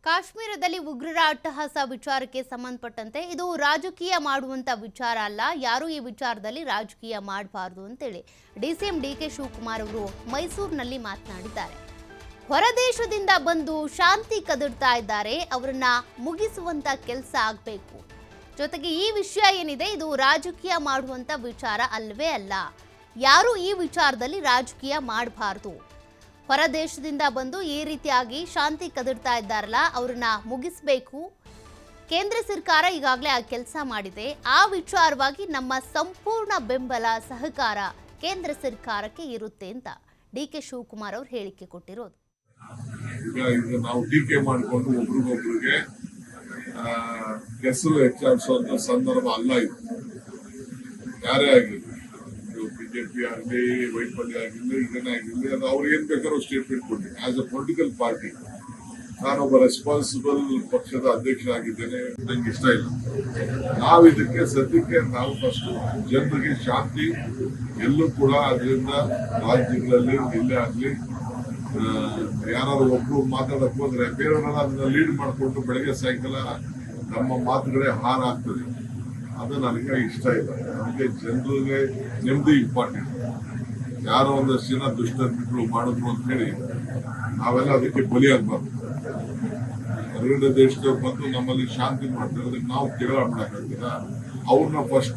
ಕಾಶ್ಮೀರದಲ್ಲಿ ಉಗ್ರರ ಅಟ್ಟಹಾಸ ವಿಚಾರಕ್ಕೆ ಸಂಬಂಧಪಟ್ಟಂತೆ ಇದು ರಾಜಕೀಯ ಮಾಡುವಂತ ವಿಚಾರ ಅಲ್ಲ. ಯಾರು ಈ ವಿಚಾರದಲ್ಲಿ ರಾಜಕೀಯ ಮಾಡಬಾರದು ಅಂತೇಳಿ ಡಿಸಿಎಂ ಡಿಕೆ ಶಿವಕುಮಾರ್ ಅವರು ಮೈಸೂರಿನಲ್ಲಿ ಮಾತನಾಡಿದ್ದಾರೆ. ಹೊರದೇಶದಿಂದ ಬಂದು ಶಾಂತಿ ಕದಡ್ತಾ ಇದ್ದಾರೆ, ಅವರನ್ನ ಮುಗಿಸುವಂತ ಕೆಲಸ ಆಗಬೇಕು. ಜೊತೆಗೆ ಈ ವಿಷಯ ಏನಿದೆ ಇದು ರಾಜಕೀಯ ಮಾಡುವಂತ ವಿಚಾರ ಅಲ್ವೇ ಅಲ್ಲ. ಯಾರು ಈ ವಿಚಾರದಲ್ಲಿ ರಾಜಕೀಯ ಮಾಡಬಾರದು. ಹೊರದೇಶದಿಂದ ಬಂದು ಈ ರೀತಿಯಾಗಿ ಶಾಂತಿ ಕದಡ್ತಾ ಇದ್ದಾರಲ್ಲ, ಅವ್ರನ್ನ ಮುಗಿಸಬೇಕು. ಕೇಂದ್ರ ಸರ್ಕಾರ ಈಗಾಗಲೇ ಆ ಕೆಲಸ ಮಾಡಿದೆ. ಆ ವಿಚಾರವಾಗಿ ನಮ್ಮ ಸಂಪೂರ್ಣ ಬೆಂಬಲ ಸಹಕಾರ ಕೇಂದ್ರ ಸರ್ಕಾರಕ್ಕೆ ಇರುತ್ತೆ ಅಂತ ಡಿಕೆ ಶಿವಕುಮಾರ್ ಅವರು ಹೇಳಿಕೆ ಕೊಟ್ಟಿರೋದು. ಈಗ ನಾವು ಟೀಕೆ ಮಾಡಿಕೊಂಡು ಒಬ್ರಿಗೊಬ್ರಿಗೆ ಹೆಸರು ಹೆಚ್ಚಾಡಿಸುವಂತ ಸಂದರ್ಭ ಅಲ್ಲ ಇದು. ಯಾರೇ ಆಗಿರಲಿ, ಬಿಜೆಪಿ ಆಗಲಿ, ವೈಫಲ್ಯ ಆಗಿರಲಿ, ಇದನ್ನೇ ಆಗಿರಲಿ, ಅದು ಅವ್ರು ಏನ್ ಬೇಕಾದ್ರೂ ಸ್ಟೇಟ್ಮೆಂಟ್ ಕೊಡ್ಲಿ. ಆಸ್ ಅ ಪೊಲಿಟಿಕಲ್ ಪಾರ್ಟಿ ನಾನೊಬ್ಬ ರೆಸ್ಪಾನ್ಸಿಬಲ್ ಪಕ್ಷದ ಅಧ್ಯಕ್ಷ ಆಗಿದ್ದೇನೆ, ನಂಗೆ ಇಷ್ಟ ಇಲ್ಲ. ನಾವು ಇದಕ್ಕೆ ಸದ್ಯಕ್ಕೆ ನಾವು ಫಸ್ಟ್ ಜನರಿಗೆ ಶಾಂತಿ ಎಲ್ಲೂ ಕೂಡ ಅದರಿಂದ ರಾಜ್ಯಗಳಲ್ಲಿ ಎಲ್ಲೇ ಆಗ್ಲಿ ಯಾರು ಒಬ್ರು ಮಾತಾಡಕ್ ಹೋದ್ರೆ ಬೇರೆಯವರೆಲ್ಲ ಅದನ್ನ ಲೀಡ್ ಮಾಡಿಕೊಂಡು ಬೆಳಗ್ಗೆ ಸಾಯಂಕಾಲ ನಮ್ಮ ಮಾತುಗಳೇ ಹಾರ ಆಗ್ತದೆ. ಅದು ನನಗೆ ಇಷ್ಟ ಇಲ್ಲ. ನನಗೆ ಜನರಿಗೆ ನೆಮ್ಮದಿ ಇಂಪಾರ್ಟೆಂಟ್. ಯಾರೋ ಒಂದಷ್ಟು ಜನ ದುಷ್ಟರು ಮಾಡಿದ್ರು ಅಂತ ಹೇಳಿ ನಾವೆಲ್ಲ ಅದಕ್ಕೆ ಬಲಿಯಾಗಬಾರ್ದು. ಹೊರಗಡೆ ದೇಶದವ್ರು ಬಂದು ನಮ್ಮಲ್ಲಿ ಶಾಂತಿ ಮಾಡ್ತಾರೆ, ಅದಕ್ಕೆ ನಾವು ಜಗಳ ಮಾಡಕ್ಕಾಗ್ತದ? ಅವ್ರನ್ನ ಫಸ್ಟ್